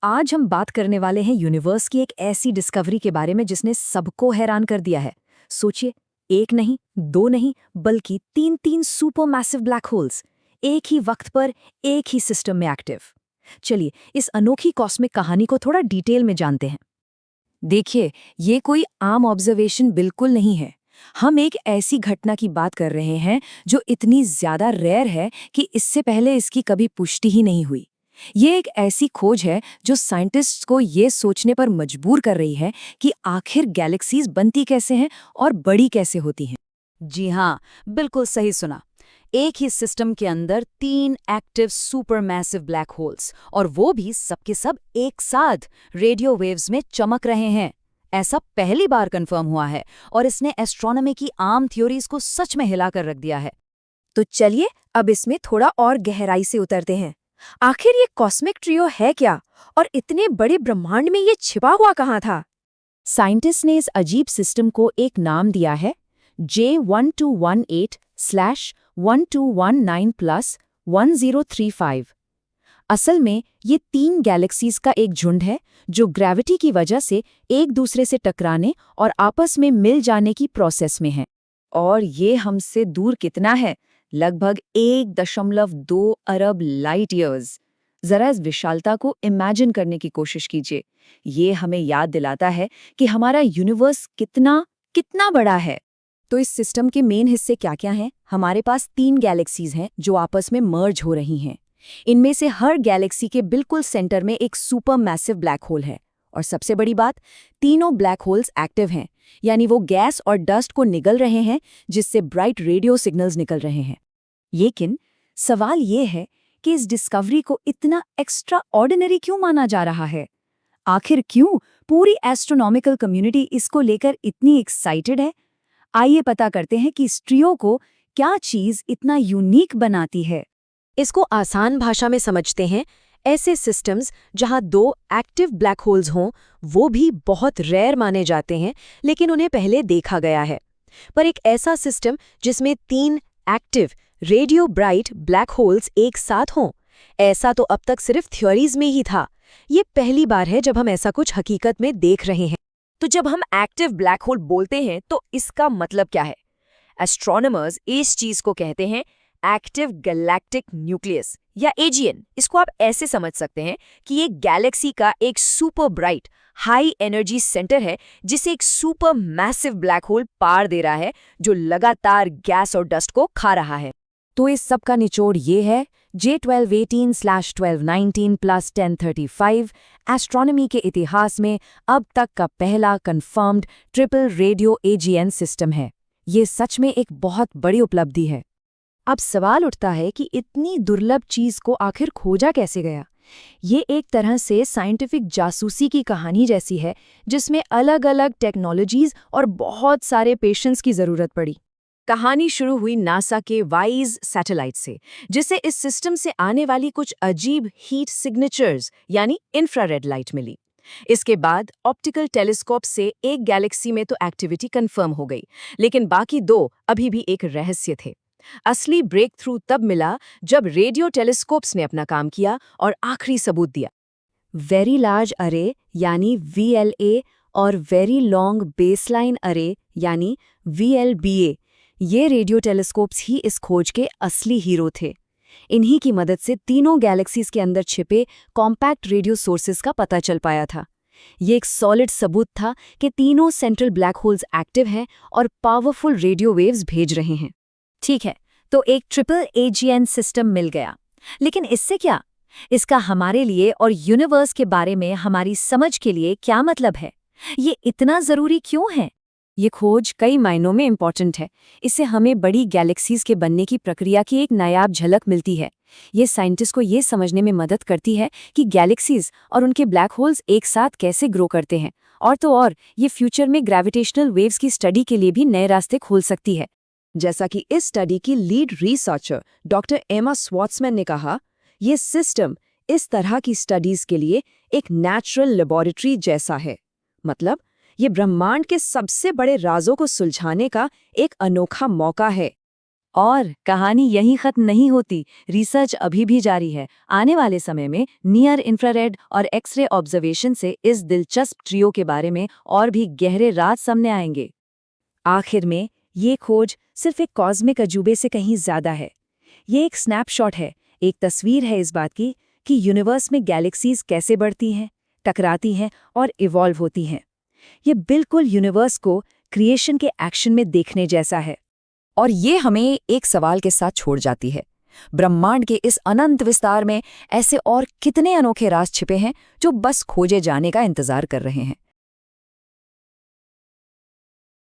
आज हम बात करने वाले हैं यूनिवर्स की एक ऐसी डिस्कवरी के बारे में जिसने सबको हैरान कर दिया है। सोचिए, एक नहीं, दो नहीं, बल्कि तीन तीन सुपर मैसिव ब्लैक होल्स एक ही वक्त पर एक ही सिस्टम में एक्टिव। चलिए इस अनोखी कॉस्मिक कहानी को थोड़ा डिटेल में जानते हैं। देखिए, ये कोई आम ऑब्जर्वेशन बिल्कुल नहीं है। हम एक ऐसी घटना की बात कर रहे हैं जो इतनी ज्यादा रेयर है कि इससे पहले इसकी कभी पुष्टि ही नहीं हुई। ये एक ऐसी खोज है जो साइंटिस्ट्स को ये सोचने पर मजबूर कर रही है कि आखिर गैलेक्सीज बनती कैसे हैं और बड़ी कैसे होती हैं। जी हाँ, बिल्कुल सही सुना। एक ही सिस्टम के अंदर 3 एक्टिव सुपरमैसिव ब्लैक होल्स, और वो भी सबके सब एक साथ रेडियो वेव्स में चमक रहे हैं। ऐसा पहली बार कंफर्म हुआ है और इसने एस्ट्रोनॉमी की आम थ्योरीज को सच में हिलाकर रख दिया है। तो चलिए अब इसमें थोड़ा और गहराई से उतरते हैं। आखिर ये कॉस्मिक ट्रियो है क्या और इतने बड़े ब्रह्मांड में ये छिपा हुआ कहाँ था? साइंटिस्ट ने इस अजीब सिस्टम को एक नाम दिया है J1218/1219+1035। असल में ये 3 गैलेक्सीज का एक झुंड है जो ग्रेविटी की वजह से एक दूसरे से टकराने और आपस में मिल जाने की प्रोसेस में है। और ये हमसे दूर कितना है? लगभग 1.2 अरब लाइट ईयर्स। जरा इस विशालता को इमेजिन करने की कोशिश कीजिए। ये हमें याद दिलाता है कि हमारा यूनिवर्स कितना कितना बड़ा है। तो इस सिस्टम के मेन हिस्से क्या-क्या हैं? हमारे पास 3 गैलेक्सीज हैं जो आपस में मर्ज हो रही हैं। इनमें से हर गैलेक्सी के बिल्कुल सेंटर में एक सुपर मैसिव ब्लैक होल है। और सबसे बड़ी बात, तीनों ब्लैक होल्स एक्टिव हैं, यानी वो गैस और डस्ट को निगल रहे हैं जिससे ब्राइट रेडियो सिग्नल्स निकल रहे हैं। लेकिन सवाल ये है कि इस डिस्कवरी को इतना एक्स्ट्रा ऑर्डिनरी क्यों माना जा रहा है? आखिर क्यों पूरी एस्ट्रोनॉमिकल कम्युनिटी इसको लेकर इतनी एक्साइटेड है? आइए पता करते हैं कि इस ट्रियो को क्या चीज इतना यूनिक बनाती है। इसको आसान भाषा में समझते हैं। ऐसे सिस्टम्स जहां 2 एक्टिव ब्लैक होल्स हों, वो भी बहुत रेयर माने जाते हैं, लेकिन उन्हें पहले देखा गया है। पर एक ऐसा सिस्टम जिसमें 3 active radio bright black holes एक साथ हों, ऐसा तो अब तक सिर्फ थ्योरीज में ही था। ये पहली बार है जब हम ऐसा कुछ हकीकत में देख रहे हैं। तो जब हम एक्टिव ब्लैक होल बोलते हैं तो इसका मतलब क्या है? एस्ट्रोनॉमर्स इस चीज को कहते हैं एक्टिव गैलेक्टिक न्यूक्लियस या एजीएन। इसको आप ऐसे समझ सकते हैं कि ये गैलेक्सी का एक super bright high energy centre है जिसे एक सुपर मैसिव ब्लैक होल पार दे रहा है जो लगातार गैस और डस्ट को खा रहा है। तो इस सब का निचोड़ ये है, J1218/1219+1035 एस्ट्रोनॉमी के इतिहास में अब तक का पहला confirmed triple radio AGN system है। ये सच में एक बहुत बड़ी उपलब्धि है। अब सवाल उठता है कि इतनी दुर्लभ चीज को आखिर खोजा कैसे गया। ये एक तरह से साइंटिफिक जासूसी की कहानी जैसी है जिसमें अलग-अलग टेक्नोलॉजीज और बहुत सारे पेशेंस की जरूरत पड़ी। कहानी शुरू हुई नासा के वाइज सैटेलाइट से, जिसे इस सिस्टम से आने वाली कुछ अजीब हीट सिग्नेचर्स यानी इंफ्रारेड लाइट मिली। इसके बाद ऑप्टिकल टेलीस्कोप से एक गैलेक्सी में तो एक्टिविटी कंफर्म हो गई, लेकिन बाकी 2 अभी भी एक रहस्य थे। असली ब्रेक थ्रू तब मिला जब रेडियो टेलीस्कोप्स ने अपना काम किया और आखिरी सबूत दिया। वेरी लार्ज अरे यानी VLA और वेरी लॉन्ग बेसलाइन अरे यानी VLBA, ये रेडियो टेलीस्कोप्स ही इस खोज के असली हीरो थे। इन्हीं की मदद से तीनों गैलेक्सीज के अंदर छिपे कॉम्पैक्ट रेडियो सोर्सेज का पता चल पाया था। ये एक सॉलिड सबूत था कि तीनों सेंट्रल ब्लैक होल्स एक्टिव हैं और पावरफुल रेडियो वेव्स भेज रहे हैं। ठीक है, तो एक ट्रिपल एजीएन सिस्टम मिल गया, लेकिन इससे क्या? इसका हमारे लिए और यूनिवर्स के बारे में हमारी समझ के लिए क्या मतलब है? ये इतना जरूरी क्यों है? ये खोज कई मायनों में इम्पॉर्टेंट है। इससे हमें बड़ी गैलेक्सीज के बनने की प्रक्रिया की एक नायाब झलक मिलती है। ये साइंटिस्ट को ये समझने में मदद करती है कि गैलेक्सीज और उनके ब्लैक होल्स एक साथ कैसे ग्रो करते हैं, और तो और ये फ्यूचर में ग्रेविटेशनल वेव्स की स्टडी के लिए भी नए रास्ते खोल सकती है। जैसा कि इस स्टडी की लीड रिसर्चर डॉक्टर एमा स्वाट्समैन ने कहा, ये सिस्टम इस तरह की स्टडीज के लिए एक नेचुरल लेबोरेटरी जैसा है। मतलब ये ब्रह्मांड के सबसे बड़े राजों को सुलझाने का एक अनोखा मौका है। और कहानी यहीं खत्म नहीं होती। रिसर्च अभी भी जारी है। आने वाले समय में नियर इंफ्रारेड और एक्सरे ऑब्जर्वेशन से इस दिलचस्प ट्रियो के बारे में और भी गहरे राज सामने आएंगे। आखिर में ये खोज सिर्फ एक कॉस्मिक अजूबे से कहीं ज्यादा है। ये एक स्नैपशॉट है, एक तस्वीर है इस बात की कि यूनिवर्स में गैलेक्सीज कैसे बढ़ती हैं, टकराती हैं और इवॉल्व होती हैं। ये बिल्कुल यूनिवर्स को क्रिएशन के एक्शन में देखने जैसा है। और ये हमें एक सवाल के साथ छोड़ जाती है। ब्रह्मांड के इस अनंत विस्तार में ऐसे और कितने अनोखे राज छिपे हैं जो बस खोजे जाने का इंतजार कर रहे हैं।